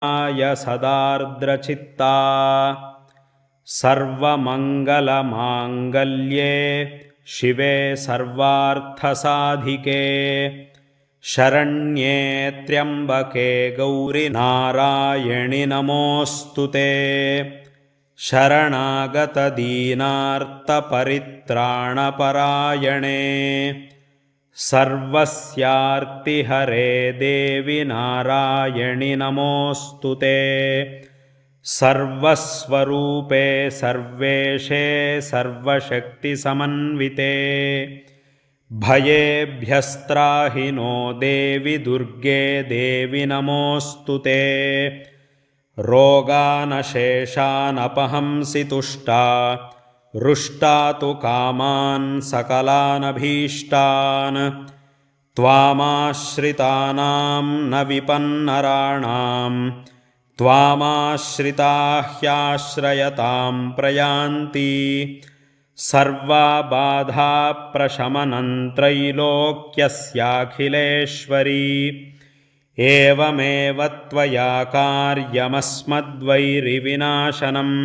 सदार्द्रचित्ता सर्वमङ्गलमाङ्गल्ये शिवे सर्वार्थसाधिके शरण्ये त्र्यम्बके गौरि नारायणि नमोऽस्तुते शरणागतदीनार्तपरित्राणपरायणे सर्वस्यार्तिहरे देवि नारायणि नमोऽस्तुते सर्वस्वरूपे सर्वेशे सर्वशक्तिसमन्विते भयेभ्यस्त्राहि नो देवि दुर्गे देवि नमोऽस्तुते रोगानशेषानपहंसि तुष्टा रुष्टा तु कामान् सकलानभीष्टान् त्वामाश्रितानां न विपन्नराणां त्वामाश्रिताः ह्याश्रयतां प्रयान्ति सर्वबाधाप्रशमनं त्रैलोक्यस्याखिलेश्वरी एवमेव त्वया कार्यमस्मद्वैरिविनाशनम्